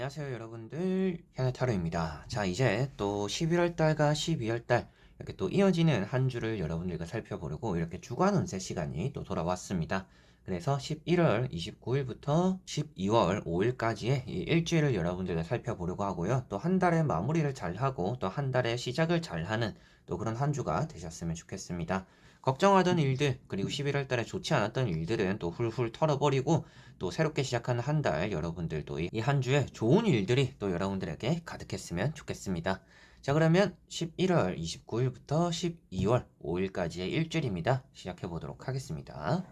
안녕하세요 여러분들, 현해타로입니다. 자, 이제 또 11월 달과 12월 달 이렇게 또 이어지는 한 주를 여러분들과 살펴보려고 이렇게 주간 운세 시간이 또 돌아왔습니다. 그래서 11월 29일부터 12월 5일까지의 이 일주일을 여러분들과 살펴보려고 하고요. 또 한 달의 마무리를 잘하고 또 한 달의 시작을 잘하는 또 그런 한 주가 되셨으면 좋겠습니다. 걱정하던 일들, 그리고 11월 달에 좋지 않았던 일들은 또 훌훌 털어버리고 또 새롭게 시작하는 한 달 여러분들도 이 한 주에 좋은 일들이 또 여러분들에게 가득했으면 좋겠습니다. 자, 그러면 11월 29일부터 12월 5일까지의 일주일입니다. 시작해 보도록 하겠습니다.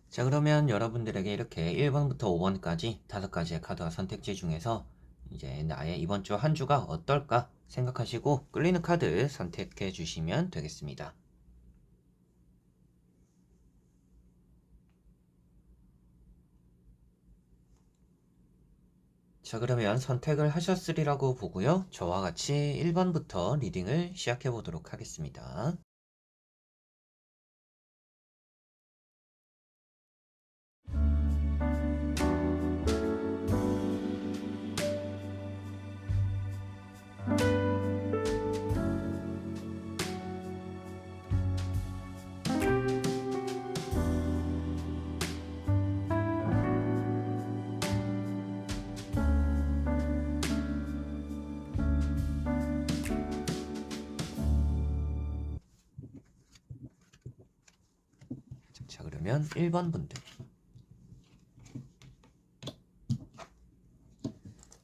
자, 그러면 여러분들에게 이렇게 1번부터 5번까지 5가지의 카드와 선택지 중에서 이제 나의 이번 주 한 주가 어떨까 생각하시고 끌리는 카드 선택해 주시면 되겠습니다. 자, 그러면 선택을 하셨으리라고 보고요. 저와 같이 1번부터 리딩을 시작해 보도록 하겠습니다. 자, 그러면 1번 분들.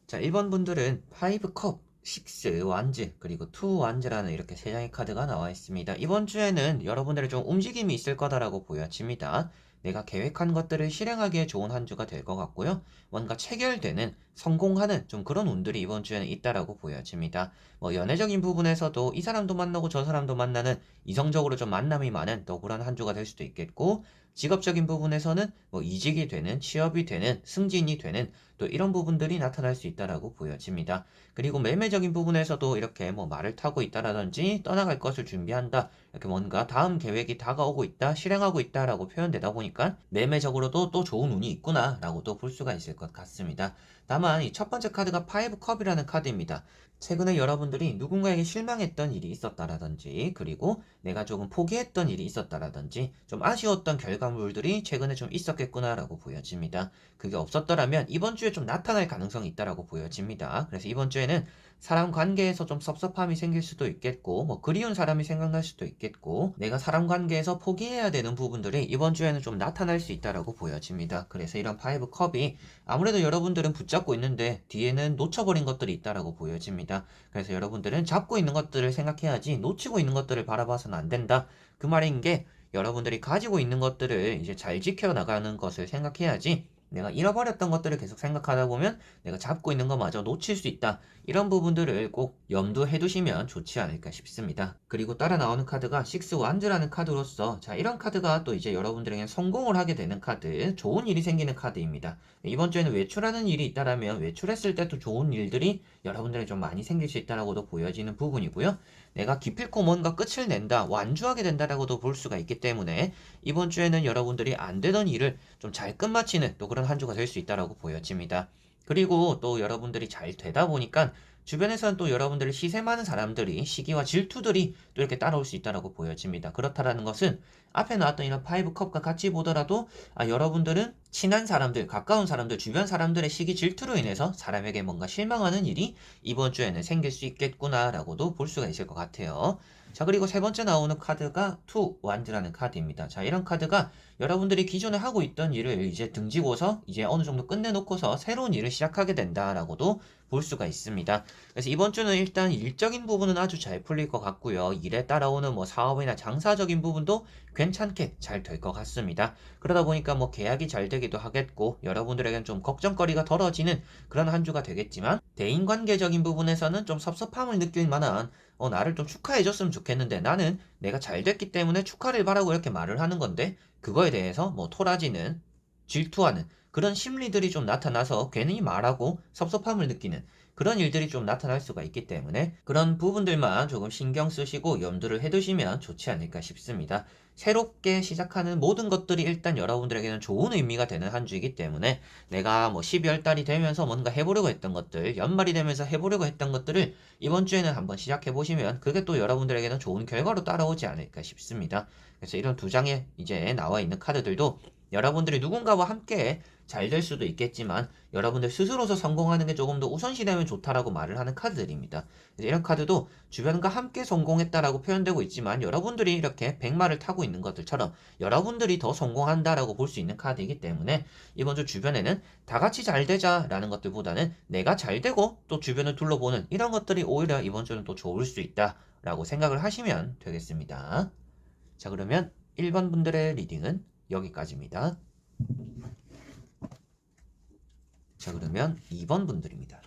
자, 1번 분들은 5 컵, 6 완즈, 그리고 2 완즈라는 이렇게 세 장의 카드가 나와 있습니다. 이번 주에는 여러분들의 좀 움직임이 있을 거다라고 보여집니다. 내가 계획한 것들을 실행하기에 좋은 한 주가 될 것 같고요. 뭔가 체결되는, 성공하는 좀 그런 운들이 이번 주에는 있다라고 보여집니다. 뭐 연애적인 부분에서도 이 사람도 만나고 저 사람도 만나는 이성적으로 좀 만남이 많은 또 그런 한 주가 될 수도 있겠고, 직업적인 부분에서는 뭐 이직이 되는, 취업이 되는, 승진이 되는 또 이런 부분들이 나타날 수 있다라고 보여집니다. 그리고 매매적인 부분에서도 이렇게 뭐 말을 타고 있다라든지 떠나갈 것을 준비한다. 이렇게 뭔가 다음 계획이 다가오고 있다, 실행하고 있다라고 표현되다 보니까 매매적으로도 또 좋은 운이 있구나라고도 볼 수가 있을 것 같습니다. 다만 이 첫 번째 카드가 5 컵이라는 카드입니다. 최근에 여러분들이 누군가에게 실망했던 일이 있었다라든지 그리고 내가 조금 포기했던 일이 있었다라든지 좀 아쉬웠던 결과물들이 최근에 좀 있었겠구나라고 보여집니다. 그게 없었더라면 이번 주에 좀 나타날 가능성이 있다라고 보여집니다. 그래서 이번 주에는 사람 관계에서 좀 섭섭함이 생길 수도 있겠고, 뭐 그리운 사람이 생각날 수도 있겠고, 내가 사람 관계에서 포기해야 되는 부분들이 이번 주에는 좀 나타날 수 있다라고 보여집니다. 그래서 이런 5 컵이 아무래도 여러분들은 붙잡고 있는데 뒤에는 놓쳐버린 것들이 있다라고 보여집니다. 그래서 여러분들은 잡고 있는 것들을 생각해야지 놓치고 있는 것들을 바라봐서는 안 된다. 그 말인 게 여러분들이 가지고 있는 것들을 이제 잘 지켜나가는 것을 생각해야지 내가 잃어버렸던 것들을 계속 생각하다 보면 내가 잡고 있는 것마저 놓칠 수 있다. 이런 부분들을 꼭 염두해 두시면 좋지 않을까 싶습니다. 그리고 따라 나오는 카드가 6 완즈라는 카드로서 자, 이런 카드가 또 이제 여러분들에게 성공을 하게 되는 카드, 좋은 일이 생기는 카드입니다. 이번 주에는 외출하는 일이 있다라면 외출했을 때도 좋은 일들이 여러분들에게 좀 많이 생길 수 있다라고도 보여지는 부분이고요. 내가 기필코 뭔가 끝을 낸다, 완주하게 된다라고도 볼 수가 있기 때문에 이번 주에는 여러분들이 안 되던 일을 좀 잘 끝마치는 또 그런 한 주가 될 수 있다라고 보여집니다. 그리고 또 여러분들이 잘 되다 보니까 주변에서는 또 여러분들을 시샘하는 사람들이 시기와 질투들이 또 이렇게 따라올 수 있다라고 보여집니다. 그렇다라는 것은 앞에 나왔던 이런 5 컵과 같이 보더라도 여러분들은 친한 사람들, 가까운 사람들, 주변 사람들의 시기 질투로 인해서 사람에게 뭔가 실망하는 일이 이번 주에는 생길 수 있겠구나라고도 볼 수가 있을 것 같아요. 자, 그리고 세 번째 나오는 카드가 2 완드라는 카드입니다. 자, 이런 카드가 여러분들이 기존에 하고 있던 일을 이제 등지고서 이제 어느 정도 끝내놓고서 새로운 일을 시작하게 된다라고도 볼 수가 있습니다. 그래서 이번 주는 일단 일적인 부분은 아주 잘 풀릴 것 같고요. 일에 따라오는 뭐 사업이나 장사적인 부분도 괜찮게 잘 될 것 같습니다. 그러다 보니까 뭐 계약이 잘 되기도 하겠고 여러분들에겐 좀 걱정거리가 덜어지는 그런 한 주가 되겠지만 대인관계적인 부분에서는 좀 섭섭함을 느낄 만한 나를 좀 축하해줬으면 좋겠는데 나는 내가 잘 됐기 때문에 축하를 바라고 이렇게 말을 하는 건데 그거에 대해서 뭐 토라지는 질투하는 그런 심리들이 좀 나타나서 괜히 말하고 섭섭함을 느끼는 그런 일들이 좀 나타날 수가 있기 때문에 그런 부분들만 조금 신경 쓰시고 염두를 해두시면 좋지 않을까 싶습니다. 새롭게 시작하는 모든 것들이 일단 여러분들에게는 좋은 의미가 되는 한 주이기 때문에 내가 뭐 12월 달이 되면서 뭔가 해보려고 했던 것들, 연말이 되면서 해보려고 했던 것들을 이번 주에는 한번 시작해 보시면 그게 또 여러분들에게는 좋은 결과로 따라오지 않을까 싶습니다. 그래서 이런 두 장에 이제 나와 있는 카드들도 여러분들이 누군가와 함께 잘 될 수도 있겠지만 여러분들 스스로서 성공하는 게 조금 더 우선시되면 좋다라고 말을 하는 카드들입니다. 이런 카드도 주변과 함께 성공했다라고 표현되고 있지만 여러분들이 이렇게 백마를 타고 있는 것들처럼 여러분들이 더 성공한다라고 볼 수 있는 카드이기 때문에 이번 주 주변에는 다 같이 잘 되자라는 것들보다는 내가 잘 되고 또 주변을 둘러보는 이런 것들이 오히려 이번 주는 또 좋을 수 있다라고 생각을 하시면 되겠습니다. 자, 그러면 1번 분들의 리딩은 여기까지입니다. 자, 그러면 2번 분들입니다.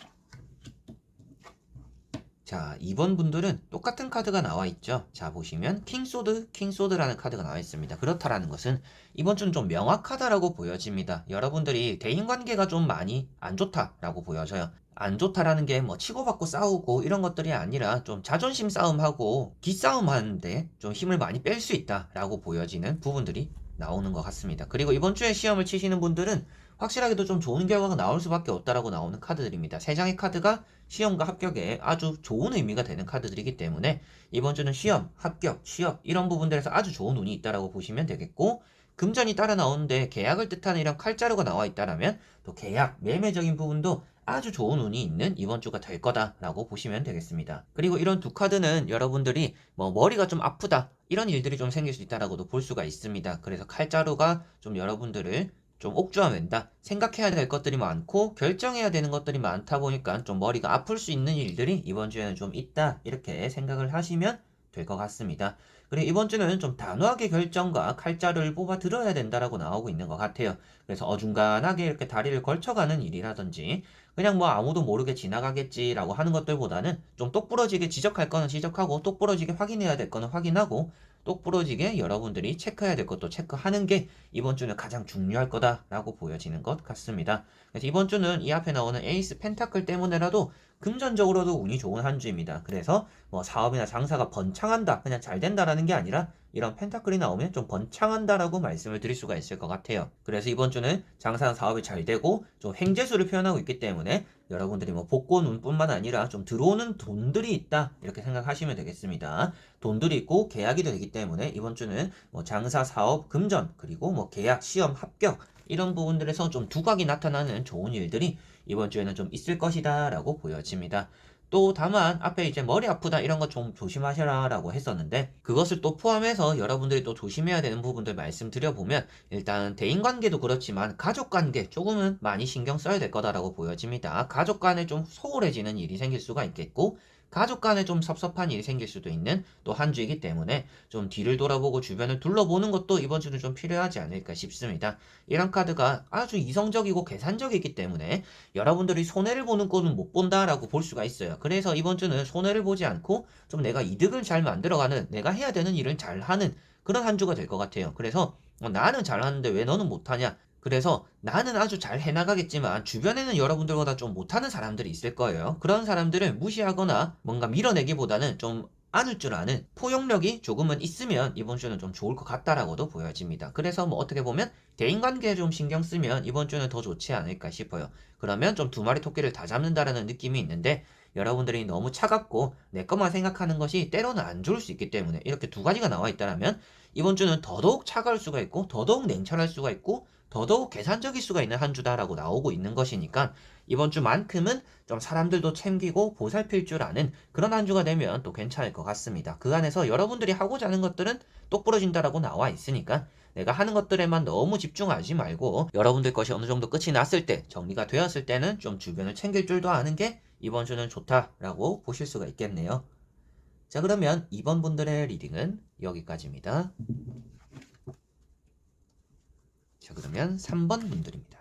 자, 2번 분들은 똑같은 카드가 나와 있죠. 자, 보시면 킹소드라는 카드가 나와 있습니다. 그렇다라는 것은 이번 주는 좀 명확하다라고 보여집니다. 여러분들이 대인관계가 좀 많이 안 좋다라고 보여져요. 안 좋다라는 게 뭐 치고받고 싸우고 이런 것들이 아니라 좀 자존심 싸움하고 기싸움 하는데 좀 힘을 많이 뺄 수 있다라고 보여지는 부분들이 나오는 것 같습니다. 그리고 이번 주에 시험을 치시는 분들은 확실하게도 좀 좋은 결과가 나올 수밖에 없다라고 나오는 카드들입니다. 세 장의 카드가 시험과 합격에 아주 좋은 의미가 되는 카드들이기 때문에 이번 주는 시험, 합격, 취업 이런 부분들에서 아주 좋은 운이 있다라고 보시면 되겠고 금전이 따라 나오는데 계약을 뜻하는 이런 칼자루가 나와 있다라면 또 계약, 매매적인 부분도 아주 좋은 운이 있는 이번 주가 될 거다라고 보시면 되겠습니다. 그리고 이런 두 카드는 여러분들이 뭐 머리가 좀 아프다 이런 일들이 좀 생길 수 있다라고도 볼 수가 있습니다. 그래서 칼자루가 좀 여러분들을 좀 옥죄어낸다. 생각해야 될 것들이 많고 결정해야 되는 것들이 많다 보니까 좀 머리가 아플 수 있는 일들이 이번 주에는 좀 있다. 이렇게 생각을 하시면 될 것 같습니다. 그리고 이번 주는 좀 단호하게 결정과 칼자루를 뽑아 들어야 된다라고 나오고 있는 것 같아요. 그래서 어중간하게 이렇게 다리를 걸쳐가는 일이라든지 그냥 뭐 아무도 모르게 지나가겠지라고 하는 것들보다는 좀 똑부러지게 지적할 거는 지적하고 똑부러지게 확인해야 될 거는 확인하고 똑부러지게 여러분들이 체크해야 될 것도 체크하는 게 이번 주는 가장 중요할 거다라고 보여지는 것 같습니다. 그래서 이번 주는 이 앞에 나오는 에이스 펜타클 때문에라도 금전적으로도 운이 좋은 한 주입니다. 그래서 뭐 사업이나 장사가 번창한다, 그냥 잘 된다라는 게 아니라 이런 펜타클이 나오면 좀 번창한다라고 말씀을 드릴 수가 있을 것 같아요. 그래서 이번 주는 장사나 사업이 잘 되고 좀 횡재수를 표현하고 있기 때문에 여러분들이 뭐 복권 운뿐만 아니라 좀 들어오는 돈들이 있다 이렇게 생각하시면 되겠습니다. 돈들이 있고 계약이 되기 때문에 이번 주는 뭐 장사, 사업, 금전 그리고 뭐 계약, 시험, 합격 이런 부분들에서 좀 두각이 나타나는 좋은 일들이 이번 주에는 좀 있을 것이다 라고 보여집니다. 또 다만 앞에 이제 머리 아프다 이런 거 좀 조심하셔라 라고 했었는데 그것을 또 포함해서 여러분들이 또 조심해야 되는 부분들 말씀드려보면 일단 대인관계도 그렇지만 가족관계 조금은 많이 신경 써야 될 거다라고 보여집니다. 가족 간에 좀 소홀해지는 일이 생길 수가 있겠고 가족 간에 좀 섭섭한 일이 생길 수도 있는 또 한 주이기 때문에 좀 뒤를 돌아보고 주변을 둘러보는 것도 이번 주는 좀 필요하지 않을까 싶습니다. 이런 카드가 아주 이성적이고 계산적이기 때문에 여러분들이 손해를 보는 꼴은 못 본다라고 볼 수가 있어요. 그래서 이번 주는 손해를 보지 않고 좀 내가 이득을 잘 만들어가는 내가 해야 되는 일을 잘하는 그런 한 주가 될 것 같아요. 그래서 나는 잘하는데 왜 너는 못하냐? 그래서 나는 아주 잘 해나가겠지만 주변에는 여러분들보다 좀 못하는 사람들이 있을 거예요. 그런 사람들을 무시하거나 뭔가 밀어내기보다는 좀 안을 줄 아는 포용력이 조금은 있으면 이번 주는 좀 좋을 것 같다라고도 보여집니다. 그래서 뭐 어떻게 보면 대인관계에 좀 신경 쓰면 이번 주는 더 좋지 않을까 싶어요. 그러면 좀 두 마리 토끼를 다 잡는다라는 느낌이 있는데 여러분들이 너무 차갑고 내 것만 생각하는 것이 때로는 안 좋을 수 있기 때문에 이렇게 두 가지가 나와 있다면 이번 주는 더더욱 차가울 수가 있고 더더욱 냉철할 수가 있고 더더욱 계산적일 수가 있는 한 주다라고 나오고 있는 것이니까 이번 주만큼은 좀 사람들도 챙기고 보살필 줄 아는 그런 한 주가 되면 또 괜찮을 것 같습니다. 그 안에서 여러분들이 하고자 하는 것들은 똑부러진다라고 나와 있으니까 내가 하는 것들에만 너무 집중하지 말고 여러분들 것이 어느 정도 끝이 났을 때 정리가 되었을 때는 좀 주변을 챙길 줄도 아는 게 이번 주는 좋다라고 보실 수가 있겠네요. 자, 그러면 2번 분들의 리딩은 여기까지입니다. 자, 그러면 3번 분들입니다.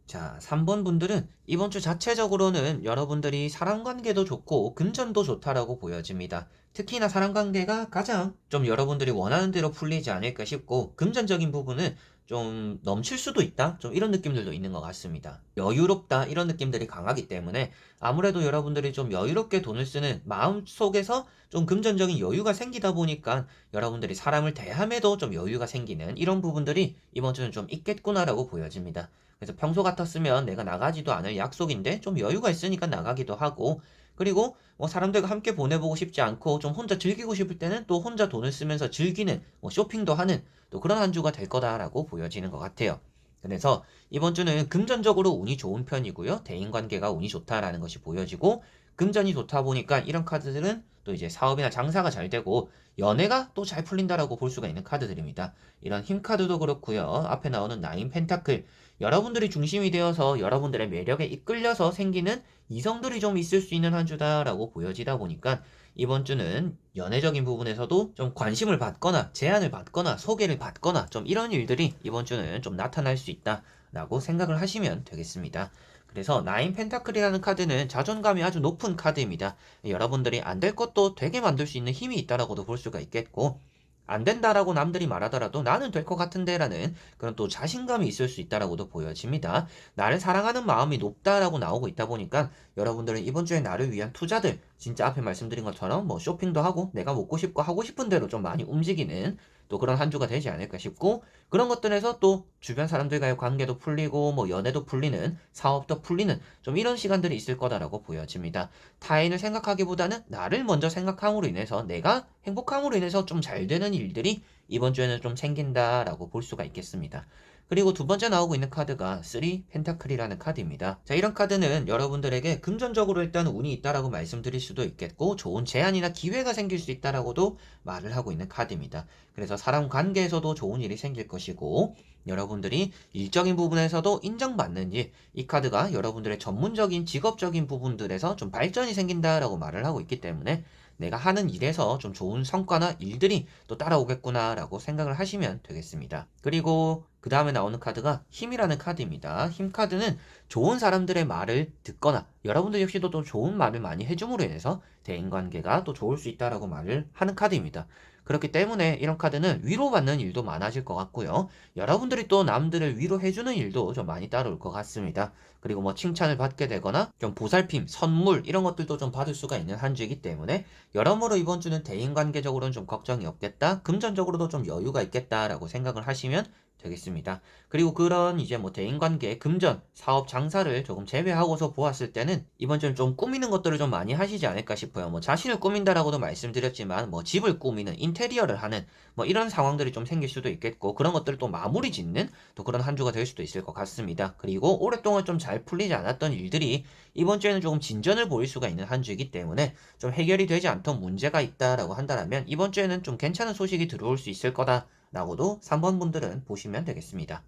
자, 3번 분들은 이번 주 자체적으로는 여러분들이 사람 관계도 좋고 금전도 좋다라고 보여집니다. 특히나 사람 관계가 가장 좀 여러분들이 원하는 대로 풀리지 않을까 싶고, 금전적인 부분은 좀 넘칠 수도 있다? 좀 이런 느낌들도 있는 것 같습니다. 여유롭다 이런 느낌들이 강하기 때문에 아무래도 여러분들이 좀 여유롭게 돈을 쓰는 마음 속에서 좀 금전적인 여유가 생기다 보니까 여러분들이 사람을 대함에도 좀 여유가 생기는 이런 부분들이 이번 주는 좀 있겠구나라고 보여집니다. 그래서 평소 같았으면 내가 나가지도 않을 약속인데 좀 여유가 있으니까 나가기도 하고, 그리고 뭐 사람들과 함께 보내보고 싶지 않고 좀 혼자 즐기고 싶을 때는 또 혼자 돈을 쓰면서 즐기는, 뭐 쇼핑도 하는 또 그런 한 주가 될 거다라고 보여지는 것 같아요. 그래서 이번 주는 금전적으로 운이 좋은 편이고요. 대인관계가 운이 좋다라는 것이 보여지고, 금전이 좋다 보니까 이런 카드들은 또 이제 사업이나 장사가 잘 되고 연애가 또 잘 풀린다라고 볼 수가 있는 카드들입니다. 이런 힘 카드도 그렇고요. 앞에 나오는 나인 펜타클, 여러분들이 중심이 되어서 여러분들의 매력에 이끌려서 생기는 이성들이 좀 있을 수 있는 한 주다라고 보여지다 보니까 이번 주는 연애적인 부분에서도 좀 관심을 받거나 제안을 받거나 소개를 받거나 좀 이런 일들이 이번 주는 좀 나타날 수 있다라고 생각을 하시면 되겠습니다. 그래서 나인 펜타클이라는 카드는 자존감이 아주 높은 카드입니다. 여러분들이 안 될 것도 되게 만들 수 있는 힘이 있다라고도 볼 수가 있겠고, 안 된다라고 남들이 말하더라도 나는 될 것 같은데라는 그런 또 자신감이 있을 수 있다라고도 보여집니다. 나를 사랑하는 마음이 높다라고 나오고 있다 보니까 여러분들은 이번 주에 나를 위한 투자들, 진짜 앞에 말씀드린 것처럼 뭐 쇼핑도 하고 내가 먹고 싶고 하고 싶은 대로 좀 많이 움직이는 또 그런 한 주가 되지 않을까 싶고, 그런 것들에서 또 주변 사람들과의 관계도 풀리고 뭐 연애도 풀리는, 사업도 풀리는 좀 이런 시간들이 있을 거다라고 보여집니다. 타인을 생각하기보다는 나를 먼저 생각함으로 인해서 내가 행복함으로 인해서 좀 잘 되는 일들이 이번 주에는 좀 생긴다라고 볼 수가 있겠습니다. 그리고 두 번째 나오고 있는 카드가 3 펜타클이라는 카드입니다. 자, 이런 카드는 여러분들에게 금전적으로 일단 운이 있다라고 말씀드릴 수도 있겠고, 좋은 제안이나 기회가 생길 수 있다라고도 말을 하고 있는 카드입니다. 그래서 사람 관계에서도 좋은 일이 생길 것이고, 여러분들이 일적인 부분에서도 인정받는 일, 이 카드가 여러분들의 전문적인 직업적인 부분들에서 좀 발전이 생긴다라고 말을 하고 있기 때문에 내가 하는 일에서 좀 좋은 성과나 일들이 또 따라오겠구나라고 생각을 하시면 되겠습니다. 그리고 그 다음에 나오는 카드가 힘이라는 카드입니다. 힘 카드는 좋은 사람들의 말을 듣거나 여러분들 역시도 또 좋은 말을 많이 해줌으로 인해서 대인관계가 또 좋을 수 있다라고 말을 하는 카드입니다. 그렇기 때문에 이런 카드는 위로받는 일도 많아질 것 같고요. 여러분들이 또 남들을 위로해주는 일도 좀 많이 따라올 것 같습니다. 그리고 뭐 칭찬을 받게 되거나 좀 보살핌, 선물 이런 것들도 좀 받을 수가 있는 한 주이기 때문에 여러모로 이번 주는 대인관계적으로는 좀 걱정이 없겠다, 금전적으로도 좀 여유가 있겠다라고 생각을 하시면 되겠습니다. 그리고 그런 이제 뭐 대인관계, 금전, 사업, 장사를 조금 제외하고서 보았을 때는 이번 주는 좀 꾸미는 것들을 좀 많이 하시지 않을까 싶어요. 뭐 자신을 꾸민다라고도 말씀드렸지만 뭐 집을 꾸미는, 인테리어를 하는 뭐 이런 상황들이 좀 생길 수도 있겠고, 그런 것들을 또 마무리 짓는 또 그런 한 주가 될 수도 있을 것 같습니다. 그리고 오랫동안 좀 잘 풀리지 않았던 일들이 이번 주에는 조금 진전을 보일 수가 있는 한 주이기 때문에 좀 해결이 되지 않던 문제가 있다라고 한다면 이번 주에는 좀 괜찮은 소식이 들어올 수 있을 거다라고도 3번 분들은 보시면 되겠습니다.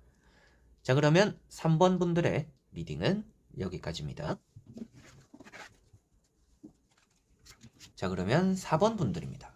자, 그러면 3번 분들의 리딩은 여기까지입니다. 자, 그러면 4번 분들입니다.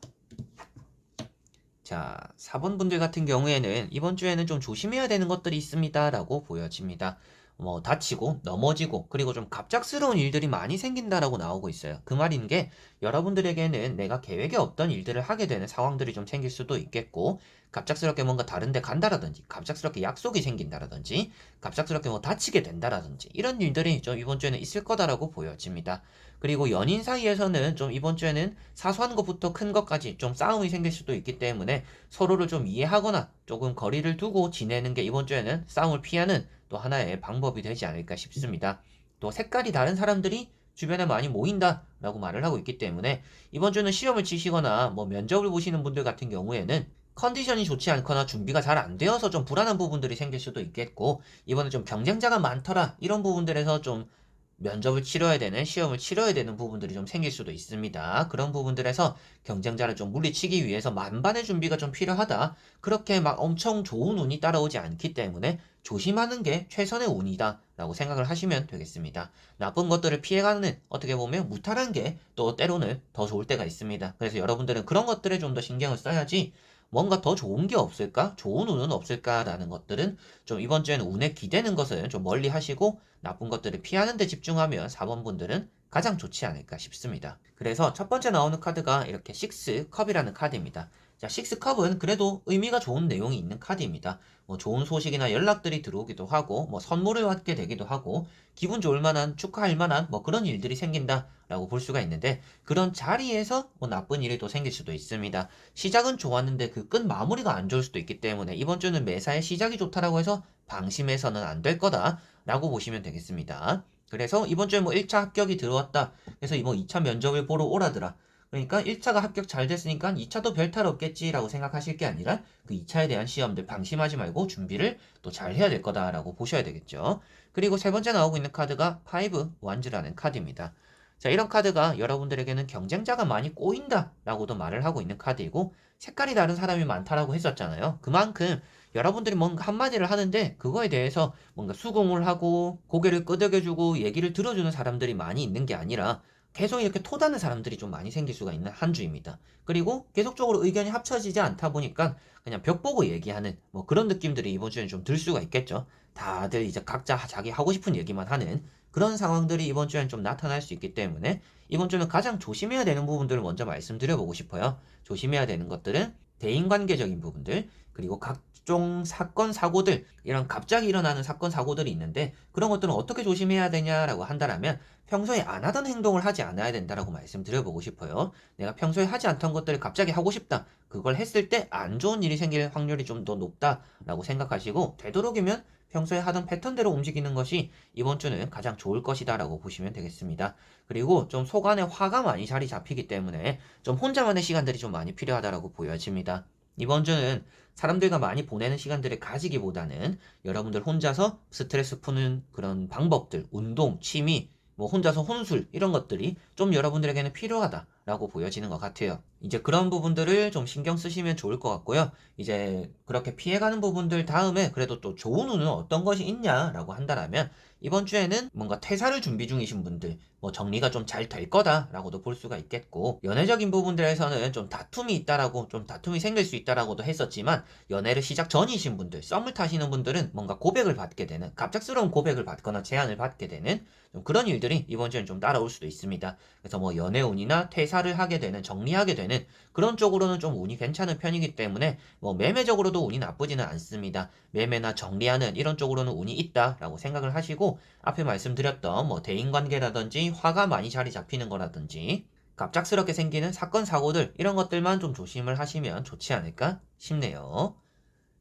자, 4번 분들 같은 경우에는 이번 주에는 좀 조심해야 되는 것들이 있습니다라고 보여집니다. 뭐 다치고 넘어지고 그리고 좀 갑작스러운 일들이 많이 생긴다라고 나오고 있어요. 그 말인 게 여러분들에게는 내가 계획에 없던 일들을 하게 되는 상황들이 좀 생길 수도 있겠고, 갑작스럽게 뭔가 다른 데 간다라든지 갑작스럽게 약속이 생긴다라든지 갑작스럽게 뭐 다치게 된다라든지 이런 일들이 좀 이번 주에는 있을 거다라고 보여집니다. 그리고 연인 사이에서는 좀 이번 주에는 사소한 것부터 큰 것까지 좀 싸움이 생길 수도 있기 때문에 서로를 좀 이해하거나 조금 거리를 두고 지내는 게 이번 주에는 싸움을 피하는 또 하나의 방법이 되지 않을까 싶습니다. 또 색깔이 다른 사람들이 주변에 많이 모인다라고 말을 하고 있기 때문에 이번 주는 시험을 치시거나 뭐 면접을 보시는 분들 같은 경우에는 컨디션이 좋지 않거나 준비가 잘 안 되어서 좀 불안한 부분들이 생길 수도 있겠고, 이번에 좀 경쟁자가 많더라 이런 부분들에서 좀 면접을 치러야 되는, 시험을 치러야 되는 부분들이 좀 생길 수도 있습니다. 그런 부분들에서 경쟁자를 좀 물리치기 위해서 만반의 준비가 좀 필요하다. 그렇게 막 엄청 좋은 운이 따라오지 않기 때문에 조심하는 게 최선의 운이다 라고 생각을 하시면 되겠습니다. 나쁜 것들을 피해가는, 어떻게 보면 무탈한 게 또 때로는 더 좋을 때가 있습니다. 그래서 여러분들은 그런 것들에 좀 더 신경을 써야지, 뭔가 더 좋은 게 없을까? 좋은 운은 없을까라는 것들은 좀 이번 주에는 운에 기대는 것은 좀 멀리 하시고 나쁜 것들을 피하는 데 집중하면 4번 분들은 가장 좋지 않을까 싶습니다. 그래서 첫 번째 나오는 카드가 이렇게 6컵이라는 카드입니다. 자, 6컵은 그래도 의미가 좋은 내용이 있는 카드입니다. 뭐 좋은 소식이나 연락들이 들어오기도 하고, 뭐 선물을 받게 되기도 하고, 기분 좋을 만한, 축하할 만한 뭐 그런 일들이 생긴다라고 볼 수가 있는데, 그런 자리에서 뭐 나쁜 일이 또 생길 수도 있습니다. 시작은 좋았는데 그 끝 마무리가 안 좋을 수도 있기 때문에 이번 주는 매사에 시작이 좋다라고 해서 방심해서는 안 될 거다라고 보시면 되겠습니다. 그래서 이번 주에 뭐 1차 합격이 들어왔다. 그래서 뭐 2차 면접을 보러 오라더라. 그러니까 1차가 합격 잘 됐으니까 2차도 별 탈 없겠지라고 생각하실 게 아니라 그 2차에 대한 시험들 방심하지 말고 준비를 또 잘 해야 될 거다라고 보셔야 되겠죠. 그리고 세 번째 나오고 있는 카드가 5 완즈라는 카드입니다. 자, 이런 카드가 여러분들에게는 경쟁자가 많이 꼬인다라고도 말을 하고 있는 카드이고, 색깔이 다른 사람이 많다라고 했었잖아요. 그만큼 여러분들이 뭔가 한마디를 하는데 그거에 대해서 뭔가 수긍을 하고 고개를 끄덕여주고 얘기를 들어주는 사람들이 많이 있는 게 아니라 계속 이렇게 토다는 사람들이 좀 많이 생길 수가 있는 한 주입니다. 그리고 계속적으로 의견이 합쳐지지 않다 보니까 그냥 벽 보고 얘기하는 뭐 그런 느낌들이 이번 주에는 좀 들 수가 있겠죠. 다들 이제 각자 자기 하고 싶은 얘기만 하는 그런 상황들이 이번 주엔 좀 나타날 수 있기 때문에 이번 주는 가장 조심해야 되는 부분들을 먼저 말씀드려보고 싶어요. 조심해야 되는 것들은 대인관계적인 부분들, 그리고 각종 사건, 사고들, 이런 갑자기 일어나는 사건, 사고들이 있는데 그런 것들은 어떻게 조심해야 되냐라고 한다면 평소에 안 하던 행동을 하지 않아야 된다라고 말씀드려보고 싶어요. 내가 평소에 하지 않던 것들을 갑자기 하고 싶다. 그걸 했을 때 안 좋은 일이 생길 확률이 좀 더 높다라고 생각하시고, 되도록이면 평소에 하던 패턴대로 움직이는 것이 이번 주는 가장 좋을 것이다라고 보시면 되겠습니다. 그리고 좀 속 안에 화가 많이 자리 잡히기 때문에 좀 혼자만의 시간들이 좀 많이 필요하다라고 보여집니다. 이번 주는 사람들과 많이 보내는 시간들을 가지기보다는 여러분들 혼자서 스트레스 푸는 그런 방법들, 운동, 취미, 뭐 혼자서 혼술 이런 것들이 좀 여러분들에게는 필요하다라고 보여지는 것 같아요. 이제 그런 부분들을 좀 신경 쓰시면 좋을 것 같고요. 이제 그렇게 피해가는 부분들 다음에 그래도 또 좋은 운은 어떤 것이 있냐라고 한다면 이번 주에는 뭔가 퇴사를 준비 중이신 분들, 뭐 정리가 좀 잘 될 거다라고도 볼 수가 있겠고, 연애적인 부분들에서는 좀 다툼이 있다라고, 좀 다툼이 생길 수 있다라고도 했었지만, 연애를 시작 전이신 분들, 썸을 타시는 분들은 뭔가 고백을 받게 되는, 갑작스러운 고백을 받거나 제안을 받게 되는 좀 그런 일들이 이번 주엔 좀 따라올 수도 있습니다. 그래서 뭐 연애운이나 퇴사를 하게 되는, 정리하게 되는 그런 쪽으로는 좀 운이 괜찮은 편이기 때문에 뭐 매매적으로도 운이 나쁘지는 않습니다. 매매나 정리하는 이런 쪽으로는 운이 있다라고 생각을 하시고, 앞에 말씀드렸던 뭐 대인관계라든지 화가 많이 자리 잡히는 거라든지 갑작스럽게 생기는 사건 사고들 이런 것들만 좀 조심을 하시면 좋지 않을까 싶네요.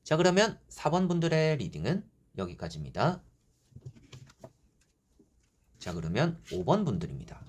자, 그러면 4번 분들의 리딩은 여기까지입니다. 자, 그러면 5번 분들입니다.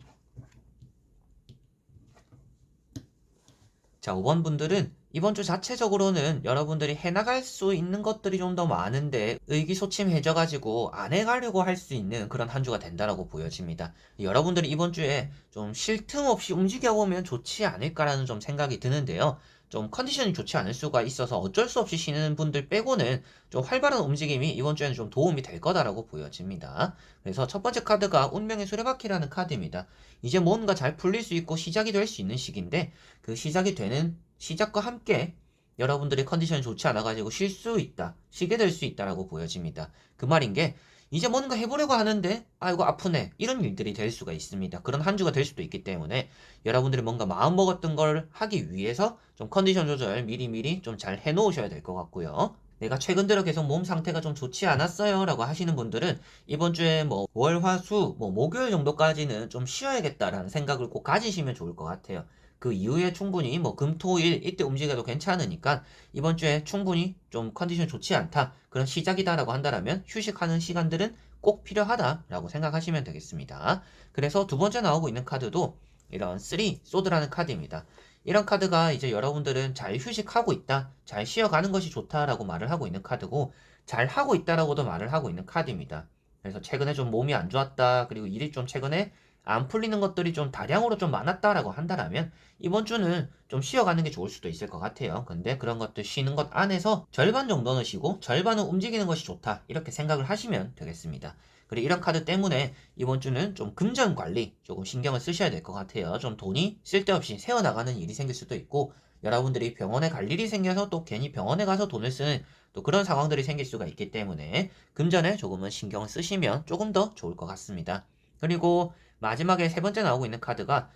자, 5번 분들은 이번 주 자체적으로는 여러분들이 해나갈 수 있는 것들이 좀 더 많은데 의기소침해져가지고 안 해가려고 할 수 있는 그런 한 주가 된다라고 보여집니다. 여러분들이 이번 주에 좀 쉴 틈 없이 움직여보면 좋지 않을까라는 좀 생각이 드는데요. 좀 컨디션이 좋지 않을 수가 있어서 어쩔 수 없이 쉬는 분들 빼고는 좀 활발한 움직임이 이번 주에는 좀 도움이 될 거다라고 보여집니다. 그래서 첫 번째 카드가 운명의 수레바퀴라는 카드입니다. 이제 뭔가 잘 풀릴 수 있고 시작이 될 수 있는 시기인데, 그 시작이 되는 시작과 함께 여러분들의 컨디션이 좋지 않아가지고 쉴 수 있다, 쉬게 될 수 있다라고 보여집니다. 그 말인 게 이제 뭔가 해보려고 하는데 아이고 아프네 이런 일들이 될 수가 있습니다. 그런 한 주가 될 수도 있기 때문에 여러분들이 뭔가 마음 먹었던 걸 하기 위해서 좀 컨디션 조절 미리미리 좀 잘 해놓으셔야 될 것 같고요. 내가 최근 들어 계속 몸 상태가 좀 좋지 않았어요 라고 하시는 분들은 이번 주에 뭐 월, 화, 수, 뭐 목요일 정도까지는 좀 쉬어야겠다라는 생각을 꼭 가지시면 좋을 것 같아요. 그 이후에 충분히 뭐 금, 토, 일 이때 움직여도 괜찮으니까 이번 주에 충분히 좀 컨디션 좋지 않다, 그런 시작이다라고 한다면 휴식하는 시간들은 꼭 필요하다라고 생각하시면 되겠습니다. 그래서 두 번째 나오고 있는 카드도 이런 3 소드라는 카드입니다. 이런 카드가 이제 여러분들은 잘 휴식하고 있다, 잘 쉬어가는 것이 좋다라고 말을 하고 있는 카드고, 잘 하고 있다라고도 말을 하고 있는 카드입니다. 그래서 최근에 좀 몸이 안 좋았다. 그리고 일이 좀 최근에 안 풀리는 것들이 좀 다량으로 좀 많았다라고 한다면 이번 주는 좀 쉬어가는 게 좋을 수도 있을 것 같아요. 근데 그런 것들 쉬는 것 안에서 절반 정도는 쉬고 절반은 움직이는 것이 좋다. 이렇게 생각을 하시면 되겠습니다. 그리고 이런 카드 때문에 이번 주는 좀 금전 관리 조금 신경을 쓰셔야 될 것 같아요. 좀 돈이 쓸데없이 새어나가는 일이 생길 수도 있고 여러분들이 병원에 갈 일이 생겨서 또 괜히 병원에 가서 돈을 쓰는 또 그런 상황들이 생길 수가 있기 때문에 금전에 조금은 신경을 쓰시면 조금 더 좋을 것 같습니다. 그리고 마지막에 세 번째 나오고 있는 카드가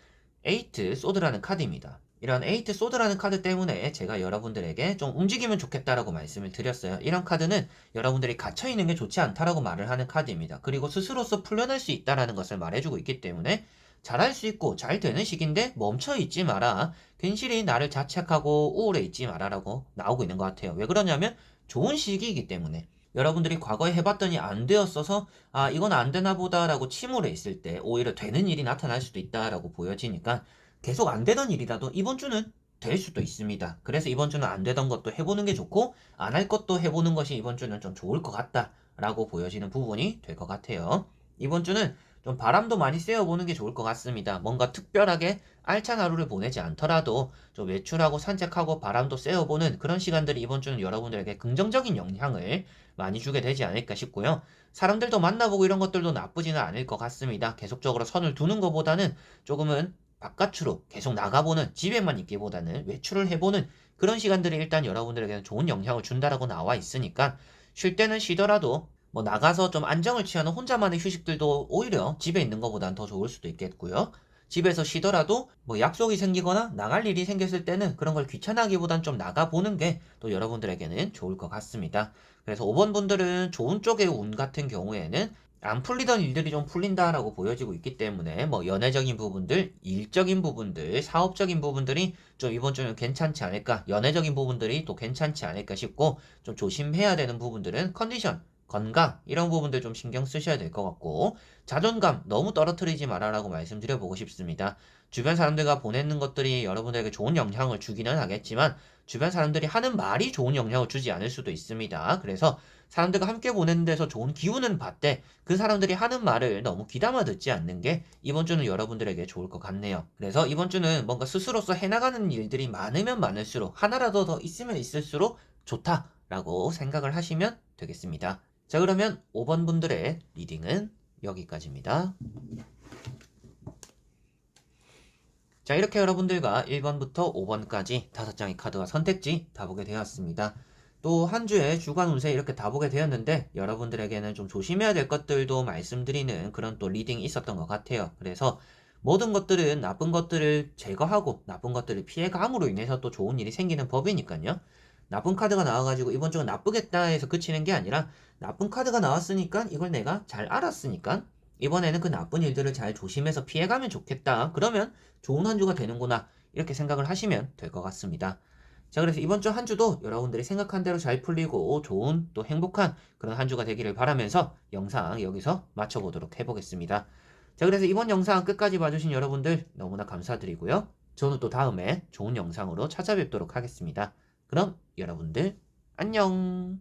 에이트 소드라는 카드입니다. 이런 에이트 소드라는 카드 때문에 제가 여러분들에게 좀 움직이면 좋겠다라고 말씀을 드렸어요. 이런 카드는 여러분들이 갇혀있는 게 좋지 않다라고 말을 하는 카드입니다. 그리고 스스로서 풀려날 수 있다라는 것을 말해주고 있기 때문에 잘할 수 있고 잘 되는 시기인데 멈춰있지 마라. 괜시리 나를 자책하고 우울해 있지 마라라고 나오고 있는 것 같아요. 왜 그러냐면 좋은 시기이기 때문에 여러분들이 과거에 해봤더니 안 되었어서 아 이건 안 되나 보다라고 침울해 있을 때 오히려 되는 일이 나타날 수도 있다라고 보여지니까 계속 안 되던 일이라도 이번 주는 될 수도 있습니다. 그래서 이번 주는 안 되던 것도 해보는 게 좋고 안 할 것도 해보는 것이 이번 주는 좀 좋을 것 같다라고 보여지는 부분이 될 것 같아요. 이번 주는 좀 바람도 많이 쐬어보는 게 좋을 것 같습니다. 뭔가 특별하게 알찬 하루를 보내지 않더라도 좀 외출하고 산책하고 바람도 쐬어보는 그런 시간들이 이번 주는 여러분들에게 긍정적인 영향을 많이 주게 되지 않을까 싶고요. 사람들도 만나보고 이런 것들도 나쁘지는 않을 것 같습니다. 계속적으로 선을 두는 것보다는 조금은 바깥으로 계속 나가보는 집에만 있기보다는 외출을 해보는 그런 시간들이 일단 여러분들에게는 좋은 영향을 준다라고 나와 있으니까 쉴 때는 쉬더라도 뭐 나가서 좀 안정을 취하는 혼자만의 휴식들도 오히려 집에 있는 것보다는 더 좋을 수도 있겠고요. 집에서 쉬더라도 뭐 약속이 생기거나 나갈 일이 생겼을 때는 그런 걸 귀찮아하기보단 좀 나가보는 게 또 여러분들에게는 좋을 것 같습니다. 그래서 5번 분들은 좋은 쪽의 운 같은 경우에는 안 풀리던 일들이 좀 풀린다라고 보여지고 있기 때문에 뭐 연애적인 부분들, 일적인 부분들, 사업적인 부분들이 좀 이번 주는 괜찮지 않을까, 연애적인 부분들이 또 괜찮지 않을까 싶고 좀 조심해야 되는 부분들은 컨디션, 건강 이런 부분들 좀 신경 쓰셔야 될 것 같고 자존감 너무 떨어뜨리지 말아라고 말씀드려보고 싶습니다. 주변 사람들과 보내는 것들이 여러분들에게 좋은 영향을 주기는 하겠지만 주변 사람들이 하는 말이 좋은 영향을 주지 않을 수도 있습니다. 그래서 사람들과 함께 보내는 데서 좋은 기운은 받되 그 사람들이 하는 말을 너무 귀담아 듣지 않는 게 이번 주는 여러분들에게 좋을 것 같네요. 그래서 이번 주는 뭔가 스스로서 해나가는 일들이 많으면 많을수록 하나라도 더 있으면 있을수록 좋다라고 생각을 하시면 되겠습니다. 자, 그러면 5번 분들의 리딩은 여기까지입니다. 자, 이렇게 여러분들과 1번부터 5번까지 5장의 카드와 선택지 다 보게 되었습니다. 또 한 주의 주간 운세 이렇게 다 보게 되었는데 여러분들에게는 좀 조심해야 될 것들도 말씀드리는 그런 또 리딩이 있었던 것 같아요. 그래서 모든 것들은 나쁜 것들을 제거하고 나쁜 것들을 피해감으로 인해서 또 좋은 일이 생기는 법이니까요. 나쁜 카드가 나와가지고 이번 주가 나쁘겠다 해서 그치는 게 아니라 나쁜 카드가 나왔으니까 이걸 내가 잘 알았으니까 이번에는 그 나쁜 일들을 잘 조심해서 피해가면 좋겠다. 그러면 좋은 한 주가 되는구나. 이렇게 생각을 하시면 될 것 같습니다. 자, 그래서 이번 주 한 주도 여러분들이 생각한 대로 잘 풀리고 좋은 또 행복한 그런 한 주가 되기를 바라면서 영상 여기서 마쳐보도록 해보겠습니다. 자, 그래서 이번 영상 끝까지 봐주신 여러분들 너무나 감사드리고요. 저는 또 다음에 좋은 영상으로 찾아뵙도록 하겠습니다. 그럼 여러분들 안녕.